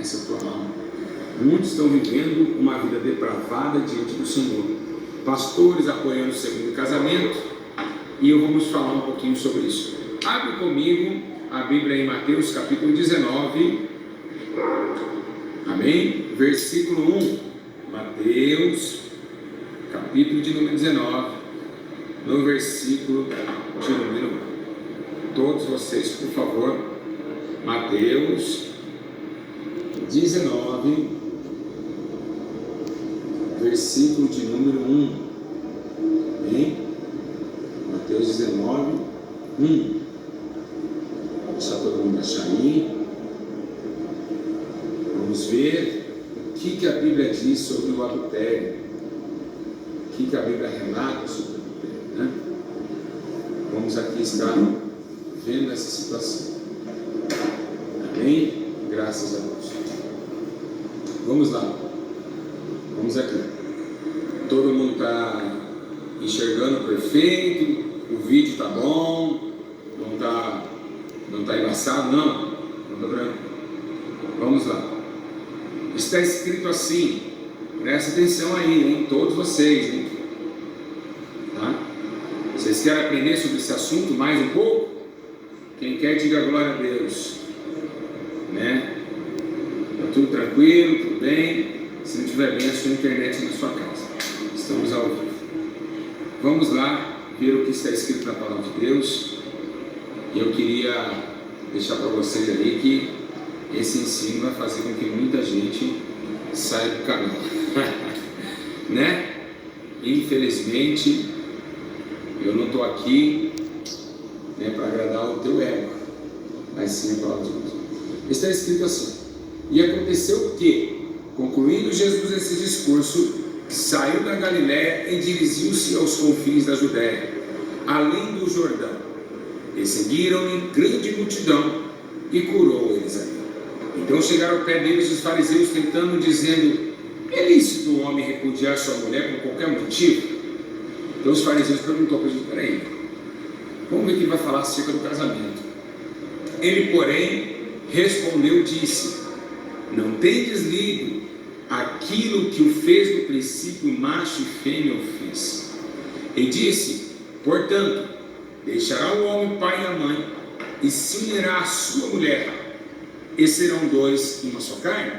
nessa tua mão. Muitos estão vivendo uma vida depravada diante do Senhor. Pastores apoiando o segundo casamento, e eu vou falar um pouquinho sobre isso. Abre comigo a Bíblia em Mateus capítulo 19, amém? Versículo 1. Mateus capítulo de número 19, no versículo de número 1. Todos vocês, por favor, Mateus 19, versículo de número 1. Amém? Mateus 19, 1. Deixa todo mundo achar aí. Vamos ver o que a Bíblia diz sobre o adultério. O que a Bíblia relata sobre o adultério, né? Vamos aqui estar vendo essa situação. Amém? Graças a Deus. Vamos lá. Vamos aqui. Todo mundo está enxergando perfeito. O vídeo está bom. Não está embaçado, não. Não está branco. Vamos lá. Está escrito assim. Presta atenção aí, hein? Todos vocês, hein? Tá? Vocês querem aprender sobre esse assunto mais um pouco? Quem quer, diga glória a Deus. Né? Está tudo tranquilo, tudo bem? Se não estiver bem, a sua internet na sua casa. Estamos ao vivo. Vamos lá ver o que está escrito na palavra de Deus. E eu queria deixar para vocês ali que esse ensino vai fazer com que muita gente saia do canal. Né? Infelizmente, eu não estou aqui, né, para agradar o teu ego, mas sim a palavra de Deus. Está escrito assim: e aconteceu que, concluindo Jesus esse discurso, saiu da Galiléia e dirigiu-se aos confins da Judéia, além do Jordão. E seguiram-lhe grande multidão, e curou eles ali. Então chegaram ao pé deles os fariseus, tentando, dizendo: é lícito o homem repudiar sua mulher por qualquer motivo? Então os fariseus perguntou para Jesus: peraí, vamos ver o que ele vai falar acerca do casamento. Ele, porém, respondeu e disse: não tendes lido aquilo que o fez no princípio macho e fêmea o fez? E disse: portanto, deixará o homem o pai e a mãe, e se unirá à sua mulher, e serão dois uma só carne.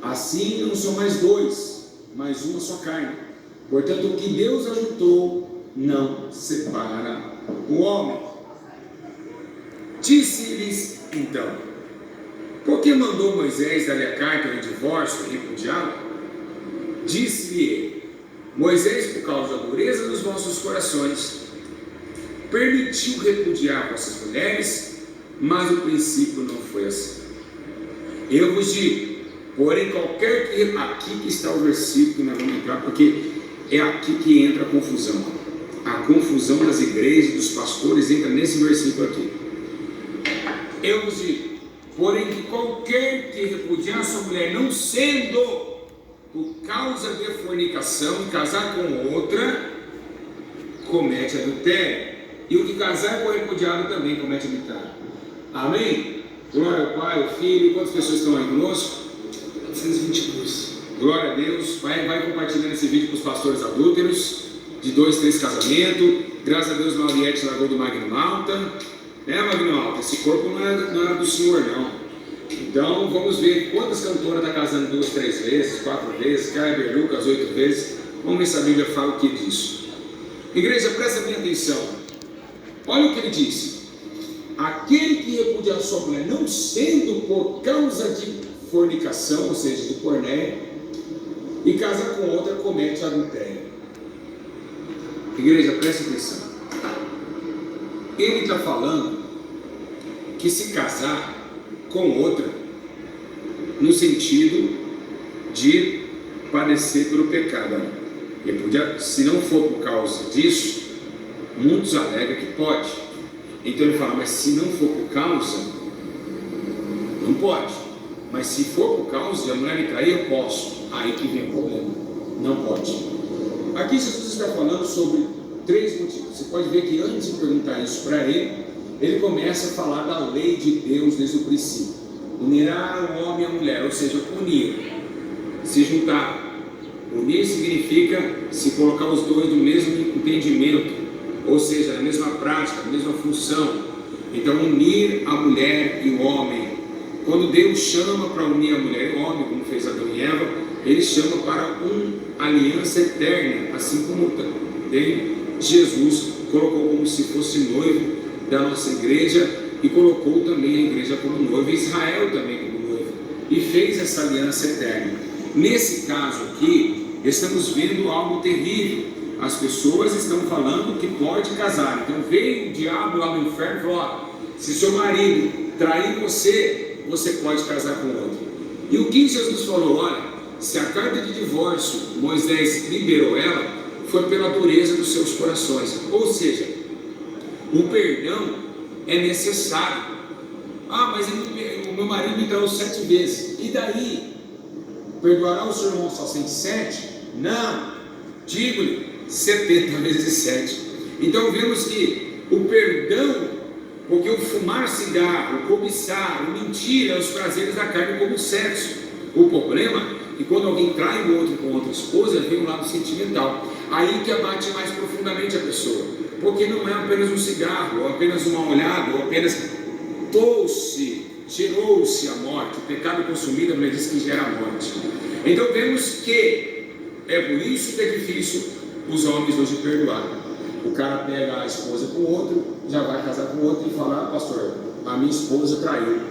Assim não são mais dois, mas uma só carne. Portanto, o que Deus ajuntou, não separa o homem. Disse-lhes então: por que mandou Moisés dar-lhe a carta de divórcio e repudiá-la? Disse-lhe ele: Moisés, por causa da dureza dos vossos corações, permitiu repudiar vossas mulheres, mas o princípio não foi assim. Eu vos digo, porém, qualquer que... Aqui que está o versículo que nós vamos entrar, porque é aqui que entra a confusão. A confusão das igrejas, dos pastores, entra nesse versículo aqui. Eu vos digo, porém, que qualquer que repudiar sua mulher, não sendo por causa de fornicação, e casar com outra, comete adultério. E o que casar com o repudiado também comete adultério. Amém? Glória ao Pai, ao Filho. Quantas pessoas estão aí conosco? 422. Glória a Deus. Vai compartilhando esse vídeo com os pastores adúlteros, de 2, 3 casamentos. Graças a Deus, Lauriette largou do Magno Malta. Magno Malta, esse corpo não é do Senhor, não. Então vamos ver quantas cantoras estão casando 2, 3 vezes, 4 vezes, Kyber Lucas 8 vezes. Vamos ver se a Bíblia fala o que disso. Igreja, presta bem atenção. Olha o que ele disse: aquele que repudiar sua mulher, não sendo por causa de fornicação, ou seja, de pornéia, e casar com outra, comete adultério. Igreja, presta atenção. Ele está falando que se casar com outra, no sentido de padecer pelo pecado. Se não for por causa disso, muitos alegam que pode. Então ele fala: mas se não for por causa, não pode. Mas se for por causa de a mulher me trair, eu posso. Aí que vem o problema. Não pode. Aqui Jesus está falando sobre 3 motivos. Você pode ver que antes de perguntar isso para ele, ele começa a falar da lei de Deus desde o princípio. unirá o homem e a mulher, ou seja, unir, se juntar. Unir significa se colocar os dois no mesmo entendimento, ou seja, na mesma prática, na mesma função. Então, unir a mulher e o homem. Quando Deus chama para unir a mulher e o homem, como fez Adão e Eva, Ele chama para uma aliança eterna, assim como também Jesus colocou como se fosse noivo da nossa igreja e colocou também a igreja como noivo, e Israel também como noivo, e fez essa aliança eterna. Nesse caso aqui, estamos vendo algo terrível. As pessoas estão falando que pode casar. Então veio o diabo lá no inferno e falou: ó, se seu marido trair você, você pode casar com outro. E o que Jesus falou? Olha, se a carta de divórcio Moisés liberou ela, foi pela dureza dos seus corações. Ou seja, o perdão é necessário. Ah, mas o meu marido me traiu 7 vezes. E daí? Perdoará o seu irmão só 107? Não, digo-lhe 70 vezes 7. Então vemos que o perdão, porque o fumar cigarro, o cobiçar, o mentir, os prazeres da carne como o sexo. O problema é que quando alguém trai o outro com outra esposa, vem um lado sentimental. Aí que abate mais profundamente a pessoa, porque não é apenas um cigarro, ou apenas uma olhada, ou apenas gerou-se a morte. O pecado consumido, a Bíblia diz que gera a morte. Então vemos que é por isso que é difícil os homens hoje perdoar. O cara pega a esposa com o outro, já vai casar com o outro e fala: ah, pastor, a minha esposa traiu.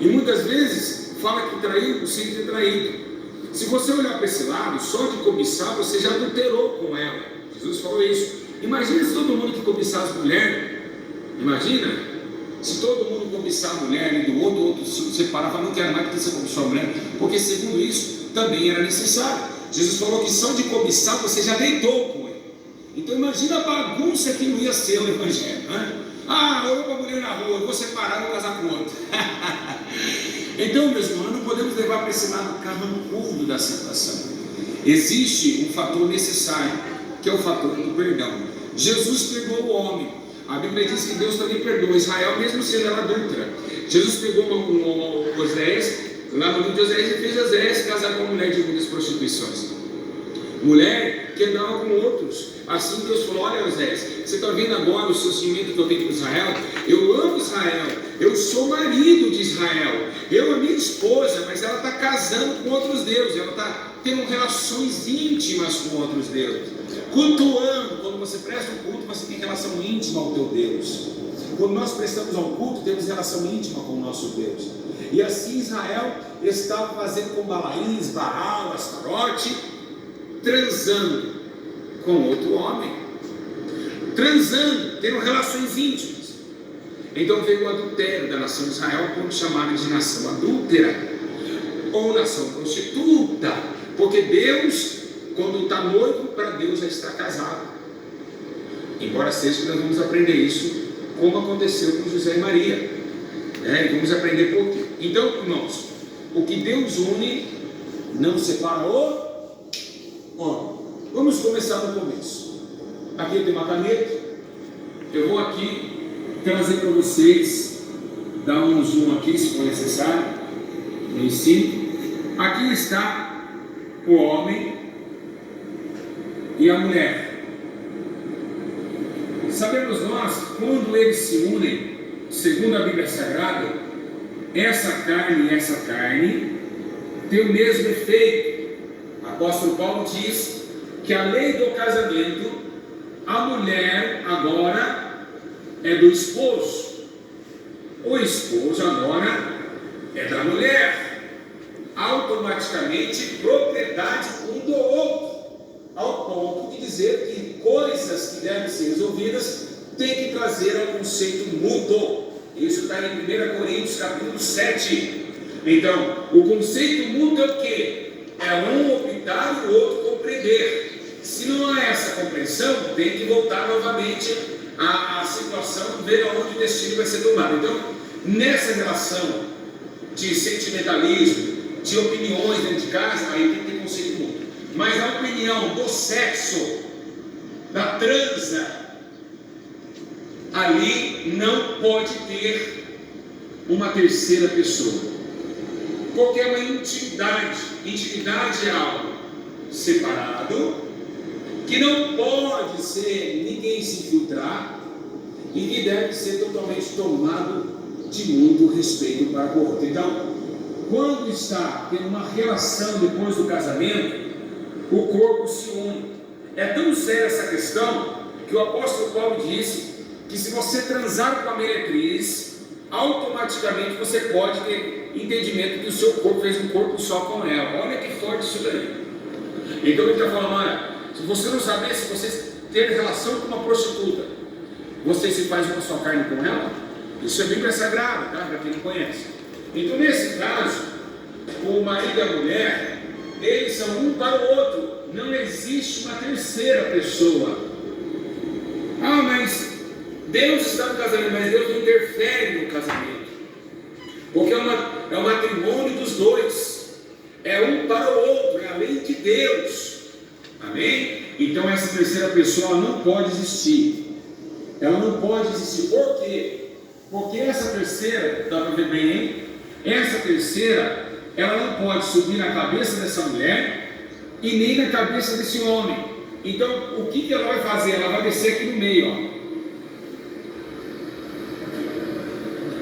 E muitas vezes fala que traiu sem ter traído. Se você olhar para esse lado, só de cobiçar, você já adulterou com ela. Jesus falou isso. Imagina se todo mundo que cobiçasse mulher, imagina se todo mundo cobiçar a mulher e do outro se separava, não quero mais porque você cobiçou a mulher, porque segundo isso também era necessário. Jesus falou que só de cobiçar você já deitou com ele. Então imagina a bagunça que não ia ser o evangelho, né? Ah, olhou para a mulher na rua, eu vou separar, vou casar com outro. Então, meus irmãos, não podemos levar para esse lado carrancudo da situação. Existe um fator necessário, que é o fator do perdão. Jesus perdoou o homem. A Bíblia diz que Deus também perdoa Israel, mesmo sendo ela adúltera. Jesus pegou Oséias, lá no livro de Oséias, e fez Oséias casar com uma mulher de muitas prostituições. Mulher que andava com outros. Assim Deus falou: olha, Oséias, você está vendo agora o sentimento que eu tenho com Israel? Eu amo Israel, eu sou marido de Israel, eu a minha esposa, mas ela está casando com outros deuses, ela está tendo relações íntimas com outros deuses, cultuando. Quando você presta um culto, você tem relação íntima ao teu Deus. Quando nós prestamos ao culto, temos relação íntima com o nosso Deus. E assim Israel estava fazendo com Balaíns, Baal, Astarote, transando com outro homem, transando, tendo relações íntimas. Então veio o adultério da nação de Israel, como chamaram de nação adúltera, ou nação prostituta, porque Deus, quando está noivo, para Deus já está casado. Embora seja que nós vamos aprender isso, como aconteceu com José e Maria, né? E vamos aprender por quê. Então, irmãos, o que Deus une, não separa o homem. Vamos começar no começo. Aqui eu tenho uma caneta. Eu vou aqui trazer para vocês, dar um zoom aqui se for necessário, no ensino. Aqui está o homem e a mulher. Sabemos nós, quando eles se unem, segundo a Bíblia Sagrada, essa carne e essa carne tem o mesmo efeito. O apóstolo Paulo diz que a lei do casamento, a mulher agora é do esposo, o esposo agora é da mulher, automaticamente propriedade um do outro, ao ponto de dizer que coisas que devem ser resolvidas tem que trazer ao conceito mútuo. Isso está em 1 Coríntios capítulo 7. Então, o conceito mútuo é o quê? É um optar e o outro compreender. Se não há essa compreensão, tem que voltar novamente à situação, ver aonde o destino vai ser tomado. Então, nessa relação de sentimentalismo, de opiniões dentro de casa, aí tem que ter conceito mútuo. Mas a opinião do sexo, da transa, ali não pode ter uma terceira pessoa. Porque é uma intimidade. Intimidade é algo separado, que não pode ser ninguém se infiltrar e que deve ser totalmente tomado de muito respeito para o outro. Então, quando está tendo uma relação depois do casamento, o corpo se une. É tão séria essa questão que o apóstolo Paulo disse que se você transar com a meretriz, automaticamente você pode ter entendimento que o seu corpo fez um corpo só com ela. Olha que forte isso daí. Então ele está falando, olha, se você não saber, se você ter relação com uma prostituta, você se faz uma só carne com ela, isso é Bíblia Sagrada, tá? Para quem não conhece. Então nesse caso, o marido e a mulher, eles são um para o outro. Não existe uma terceira pessoa. Ah, mas Deus está no casamento, mas Deus não interfere no casamento. Porque é o matrimônio dos dois. É um para o outro, é a lei de Deus. Amém? Então essa terceira pessoa ela não pode existir. Ela não pode existir. Por quê? Porque essa terceira, dá para ver bem, hein? Essa terceira, ela não pode subir na cabeça dessa mulher e nem na cabeça desse homem. Então, o que ela vai fazer? Ela vai descer aqui no meio, ó.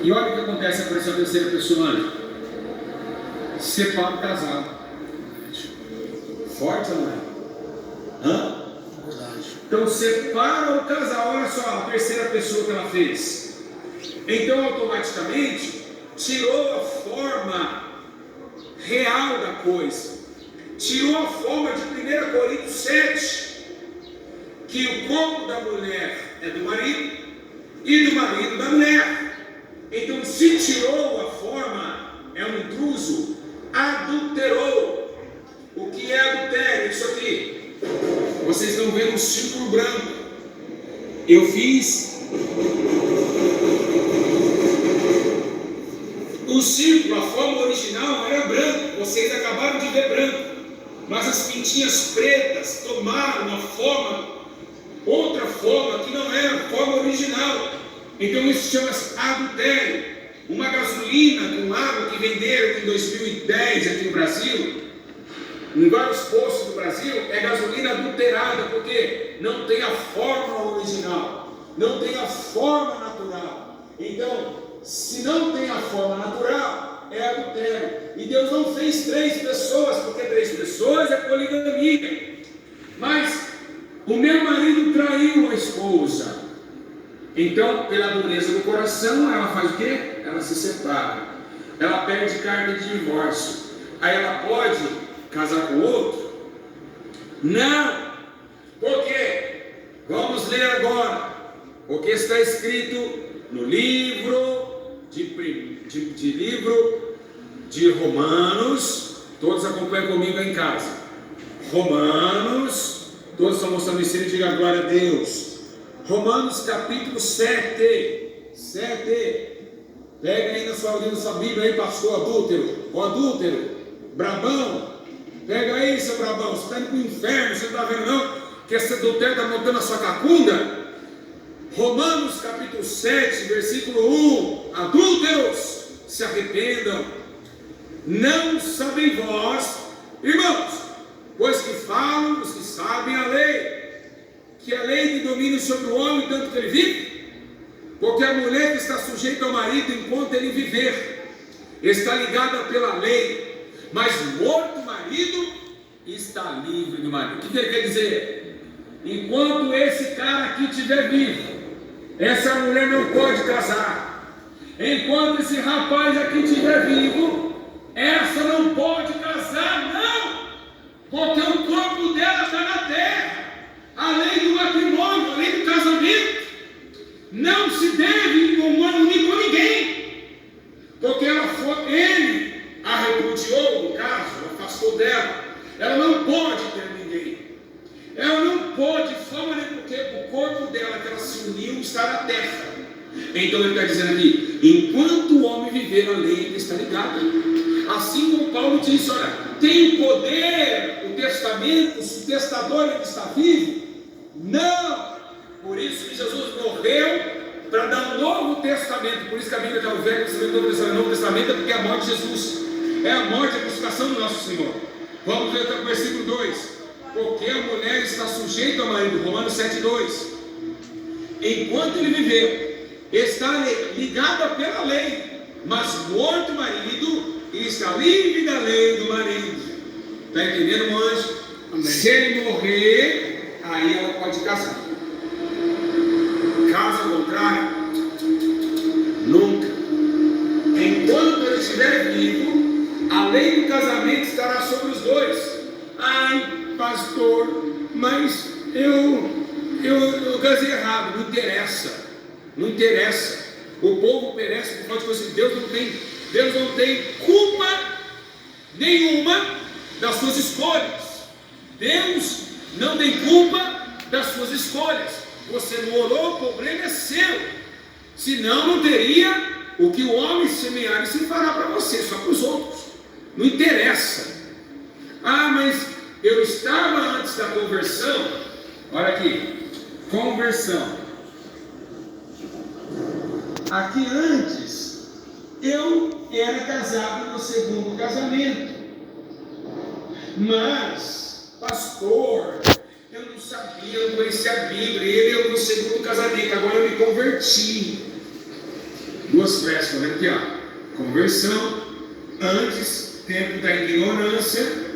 E olha o que acontece com essa terceira pessoa. Separa o casal. Forte ou não é? Hã? Então separa o casal. Olha só a terceira pessoa que ela fez. Então automaticamente tirou a forma real da coisa. Tirou a forma de 1 Coríntios 7, que o corpo da mulher é do marido e do marido da mulher. Então se tirou a forma, é um intruso, adulterou. O que é adultério? Isso aqui. Vocês estão vendo um círculo branco. Eu fiz o círculo, a forma original era branco. Vocês acabaram de ver branco. Mas as pintinhas pretas tomaram uma forma, outra forma que não era a forma original. Então isso chama-se adultério. Uma gasolina com água que venderam em 2010 aqui no Brasil, em vários postos do Brasil, é gasolina adulterada, porque não tem a forma original, não tem a forma natural. Então, se não tem a forma natural, é adultério. E Deus não fez 3 pessoas, porque 3 pessoas é poligamia. Mas o meu marido traiu a esposa. Então, pela dureza do coração, ela faz o quê? Ela se separa. Ela pede carta de divórcio. Aí ela pode casar com outro? Não. Por quê? Vamos ler agora o que está escrito no livro de Romanos. Todos acompanham comigo aí em casa. Romanos, todos estão mostrando isso e diga glória a Deus. Romanos capítulo 7. Pega aí na sua Bíblia aí, pastor adúltero. O adúltero, brabão. Pega aí, seu brabão. Você está indo para o inferno, você não está vendo não? Que esse adultério está montando a sua cacunda. Romanos capítulo 7, versículo 1. Adúlteros, se arrependam. Não sabem vós, irmãos, pois que falam os que sabem a lei, que a lei tem domínio sobre o homem tanto que ele vive, porque a mulher que está sujeita ao marido enquanto ele viver, está ligada pela lei, mas morto o marido, está livre do marido. O que ele quer dizer? Enquanto esse cara aqui estiver vivo, essa mulher não pode casar. Enquanto esse rapaz aqui estiver vivo, essa não pode casar, não, porque o corpo dela está na terra. A lei do matrimônio, a lei do casamento, não se deve unir com ninguém, porque ele a repudiou, no caso, afastou dela. Ela não pode ter ninguém. Ela não pode, porque o corpo dela que ela se uniu está na terra. Então ele está dizendo aqui: enquanto o homem viver, a lei ele está ligada. Assim como Paulo disse: olha, tem poder o testamento, se o testador ele está vivo? Não. Por isso que Jesus morreu para dar um novo testamento. Por isso que a Bíblia está o Velho Testamento, o Novo Testamento, é porque é a morte de Jesus. é a morte e a crucificação do nosso Senhor. Vamos ler o versículo 2. Porque a mulher está sujeita ao marido, Romanos 7,2. Enquanto ele viveu, está ligada pela lei, mas morto o marido, e está livre da lei do marido. Está entendendo, meu anjo? Amém. Se ele morrer, aí ela pode casar. Caso contrário, nunca. Enquanto ele estiver vivo, a lei do casamento estará sobre os dois. Ai, pastor, mas eu casei errado. Não interessa. Não interessa. O povo perece por causa de coisas. Deus não tem culpa nenhuma das suas escolhas. Deus não tem culpa das suas escolhas. Você não orou, o problema é seu. Senão não teria o que o homem semear e se fará para você, só para os outros. Não interessa. Ah, mas eu estava antes da conversão. Olha aqui, conversão. Aqui antes, eu era casado no segundo casamento. Mas, pastor, eu não sabia, eu não conhecia a Bíblia. Ele é o meu segundo casamento, agora eu me converti. Duas festas, né? Aqui, ó. Conversão, antes, tempo da ignorância.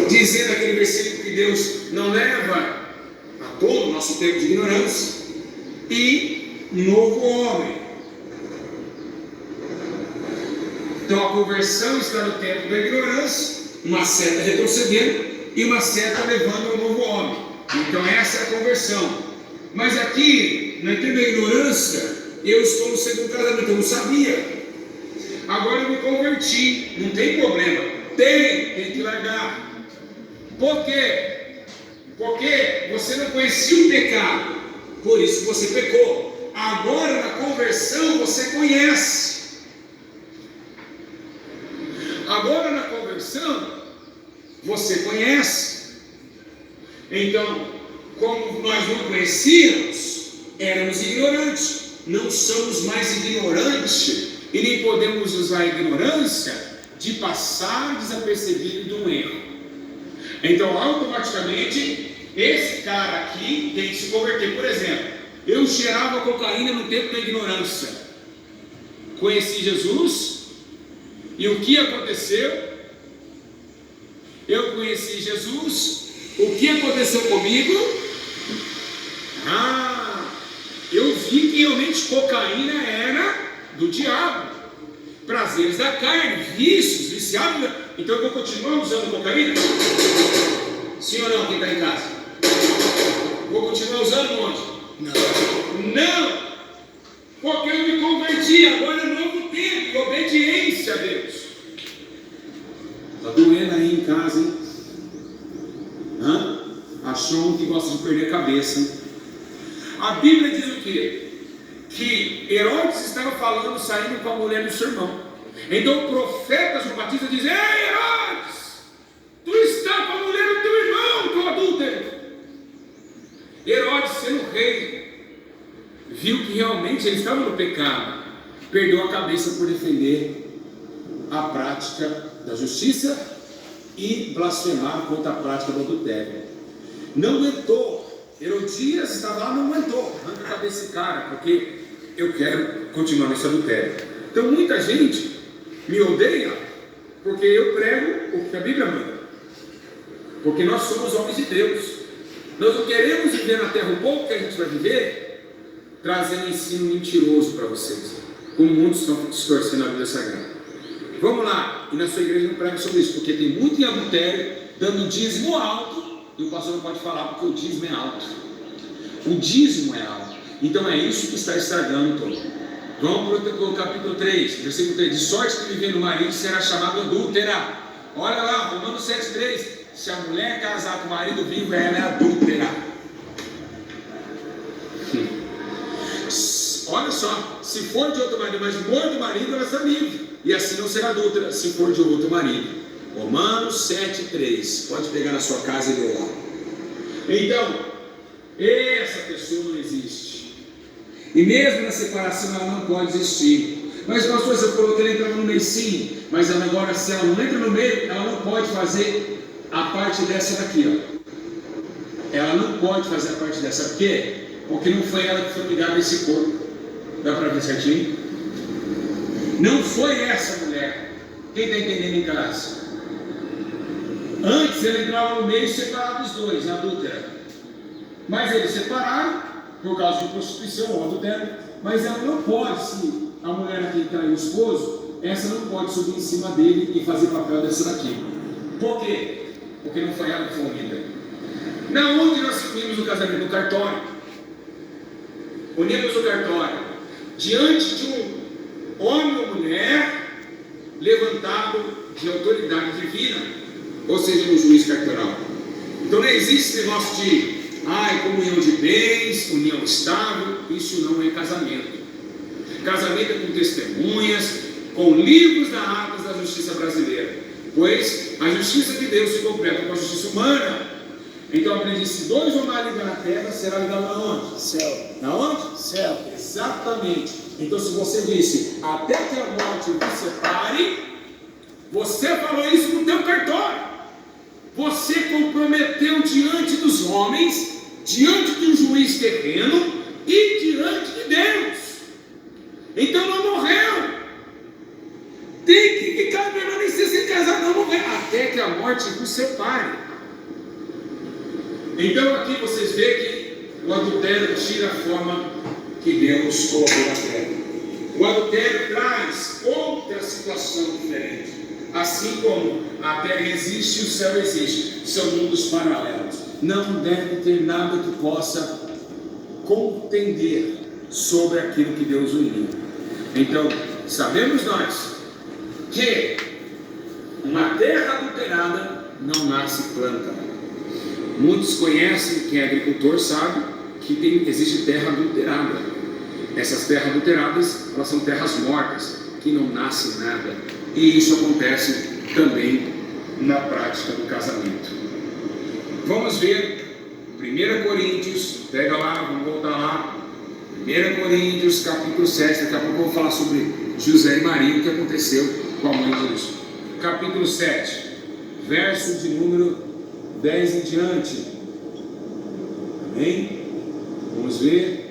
Dizendo aquele versículo que Deus não leva a todo o nosso tempo de ignorância. E novo homem. Então a conversão está no tempo da ignorância, uma seta retrocedendo e uma seta levando ao novo homem. Então essa é a conversão. Mas aqui, no tempo da ignorância, eu estou no segundo casamento, eu não sabia. Agora eu me converti, não tem problema. Tem que largar. Por quê? Porque você não conhecia o pecado, por isso você pecou. Agora na conversão você conhece. Agora na conversão você conhece. Então, como nós não conhecíamos, éramos ignorantes. Não somos mais ignorantes e nem podemos usar a ignorância de passar desapercebido de um erro. Então, automaticamente, esse cara aqui tem que se converter. Por exemplo, eu cheirava cocaína no tempo da ignorância. Conheci Jesus. E o que aconteceu? Eu conheci Jesus. O que aconteceu comigo? Eu vi que realmente cocaína era do diabo. Prazeres da carne, vícios, viciados. Então eu vou continuar usando cocaína? Sim ou não, quem está em casa? Vou continuar usando onde? Não! Porque eu me converti, agora é novo tempo, obediência a Deus. Está doendo aí em casa, hein? Achou um que gosta de perder a cabeça, hein? A Bíblia diz o quê? Que Herodes estava falando, saindo com a mulher do seu irmão. Então o profeta João Batista diz: Ei, Herodes, tu está com a mulher do teu irmão, teu adúltero. Herodes, sendo rei, viu que realmente ele estava no pecado, perdeu a cabeça por defender a prática da justiça e blasfemar contra a prática do adultério. Não aguentou. Herodias estava lá, não aguentou. Arranca a cabeça desse cara, porque eu quero continuar nesse adultério. Então muita gente me odeia porque eu prego o que a Bíblia manda. Porque nós somos homens de Deus. Nós não queremos viver na terra o pouco que a gente vai viver, trazendo um ensino mentiroso para vocês, como muitos estão distorcendo a Bíblia Sagrada. Vamos lá, e na sua igreja não prega sobre isso, porque tem muito em adultério, dando dízimo alto, e o pastor não pode falar porque o dízimo é alto. O dízimo é alto. Então é isso que está estragando todo. Vamos para o capítulo 3, versículo 3. De sorte que vivendo o marido será chamado adúltera. Olha lá, Romanos 7,3. Se a mulher casar com o marido vivo, ela é adúltera. Olha só, se for de outro marido, mas morto o marido, ela está livre. E assim não será adúltera, se for de outro marido. Romanos 7,3. Pode pegar na sua casa e ler lá. Então, essa pessoa não existe. E mesmo na separação ela não pode existir. Mas pastor, você falou que ela entrava no meio, sim, mas ela agora, se ela não entra no meio, ela não pode fazer a parte dessa daqui, ó. Ela não pode fazer a parte dessa. Por quê? Porque não foi ela que foi ligada a esse corpo. Dá para ver certinho? Não foi essa mulher. Quem está entendendo em casa? Antes ela entrava no meio e separava os dois, na adúltera. Mas eles separaram por causa de prostituição ou adultério. Mas ela não pode, se a mulher aqui traiu o esposo, essa não pode subir em cima dele e fazer papel dessa daqui. Por quê? Porque não foi ela que foi unida. Na onde nós unimos o casamento? No cartório. Unimos o cartório diante de um homem ou mulher levantado de autoridade divina, ou seja, no juiz cartoral. Então não existe esse negócio de comunhão de bens, união estável. Isso não é casamento. Casamento é com testemunhas, com livros da atas da justiça brasileira, pois a justiça de Deus se completa com a justiça humana. Então aprendi: se dois ou mais ligar na terra, será ligado aonde? Céu. Na onde? Céu. Exatamente. Então, se você disse até que a morte vos separe, você falou isso no teu cartório. Você comprometeu diante dos homens, diante de um juiz terreno e diante de Deus. Então não morreu. Tem que ficar permanecer sem casar, não morrer até que a morte vos separe. Então aqui vocês veem que o adultério tira a forma que Deus colocou na terra. O adultério traz outra situação diferente. Assim como a terra existe e o céu existe, são mundos paralelos. Não deve ter nada que possa contender sobre aquilo que Deus uniu. Então, sabemos nós que uma terra adulterada não nasce planta. Muitos conhecem, quem é agricultor sabe que existe terra adulterada. Essas terras adulteradas, elas são terras mortas, que não nasce nada. E isso acontece também na prática do casamento. Vamos ver 1 Coríntios, pega lá, vamos voltar lá. 1 Coríntios, capítulo 7, daqui a pouco eu vou falar sobre José e Maria, o que aconteceu com a mãe de Jesus. Capítulo 7, verso de número 10 em diante. Amém? Vamos ver.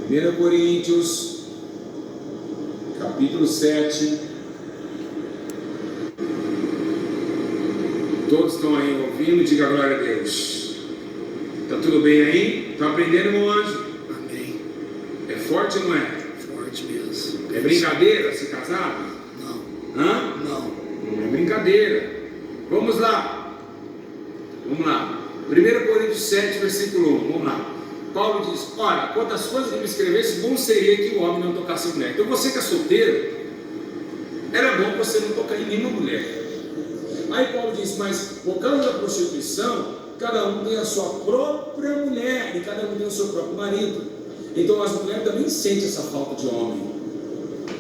1 Coríntios, capítulo 7. Todos estão aí ouvindo? Diga glória a Deus. Está tudo bem aí? Está aprendendo, meu anjo? Amém. É forte ou não é? Forte mesmo. É brincadeira se casar? Não. Hã? Não. Não é brincadeira. Vamos lá. Vamos lá. 1 Coríntios 7, versículo 1. Vamos lá. Paulo diz: olha, quantas coisas que me escrevesse, bom seria que o homem não tocasse mulher. Então você que é solteiro, era bom você não tocar em nenhuma mulher. Aí Paulo diz: mas por causa da prostituição, cada um tem a sua própria mulher e cada um tem o seu próprio marido. Então as mulheres também sentem essa falta de homem.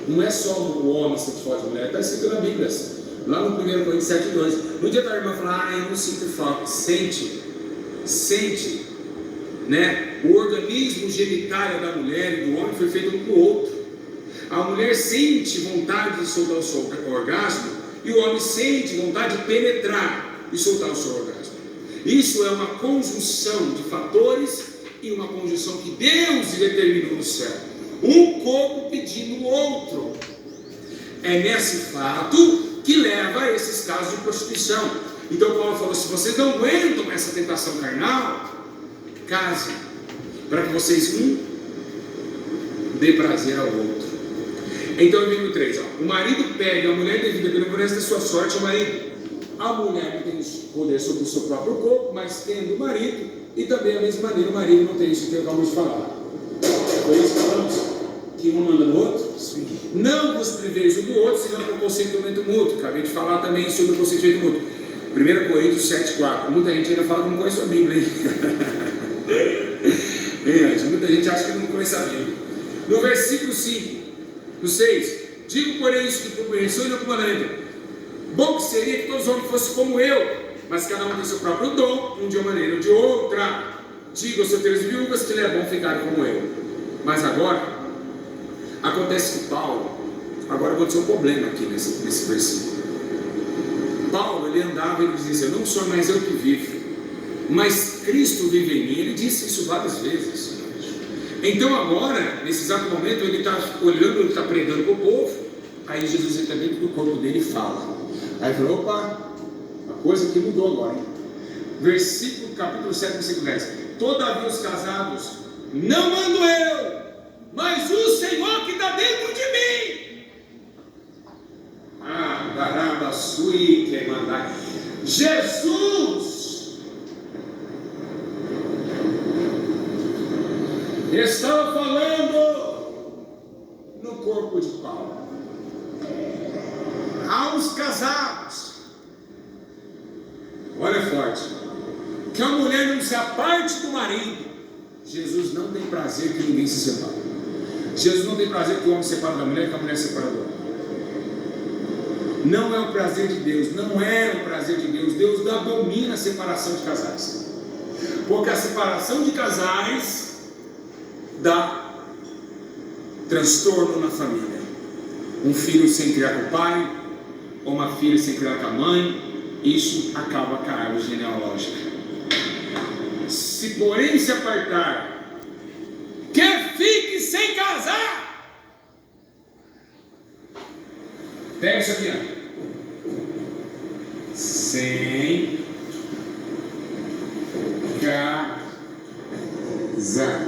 Não é só o homem que sente falta de mulher, está escrito na Bíblia, lá no 1 Coríntios 7:2. No dia da irmã falar: eu não sinto falta. Sente, né? O organismo genitário da mulher e do homem foi feito um para o outro. A mulher sente vontade de soltar o seu orgasmo e o homem sente vontade de penetrar e soltar o seu orgasmo. Isso é uma conjunção de fatores e uma conjunção que Deus determinou no céu. Um corpo pedindo o outro. É nesse fato que leva a esses casos de prostituição. Então Paulo falou: se vocês não aguentam essa tentação carnal, casem, para que vocês dê prazer ao outro. Então, no versículo 3, o marido pede a mulher devida pela pureza da sua sorte ao marido. A mulher não tem poder sobre o seu próprio corpo, mas tendo o marido, e também da mesma maneira o marido não tem isso que eu acabo de falar. Foi isso que falamos? Que um manda no outro? Sim. Não vos priveis um do outro, senão com consentimento mútuo. Acabei de falar também sobre o consentimento mútuo. 1 Coríntios 7,4. Muita gente ainda fala que não conhece a Bíblia, hein? Muita gente acha que não conhece a Bíblia. No versículo 5, no 6, digo porém isso que compreensão e não comandamento. Bom que seria que todos os homens fossem como eu, mas cada um tem seu próprio dom, um de uma maneira ou de outra. Digo aos solteiros e viúvas que lhe é bom ficar como eu. Mas agora, Acontece que Paulo, agora aconteceu um problema aqui nesse versículo. Paulo, ele andava e ele dizia: não sou mais eu que vivo, mas Cristo vive em mim. Ele disse isso várias vezes. Então agora, nesse exato momento, ele está olhando, ele está pregando para o povo. Aí Jesus entra dentro do corpo dele e fala. Aí ele falou: opa, a coisa que mudou agora, hein? Capítulo 7, versículo 10. Todavia os casados, não mando eu, mas o Senhor que está dentro de mim. Barabasui quer mandar. Jesus estava falando no corpo de Paulo aos casados. Olha forte, que a mulher não se aparte do marido. Jesus não tem prazer que ninguém se separe. Jesus não tem prazer que o homem se separe da mulher, que a mulher se separe do homem. Não é o prazer de Deus, não é o prazer de Deus. Deus abomina a separação de casais, porque a separação de casais dá transtorno na família. Um filho sem criar com o pai, ou uma filha sem criar com a mãe, isso acaba com a árvore genealógica. Se porém se apartar, que fique sem casar. Pega isso aqui, ó. Sem casar.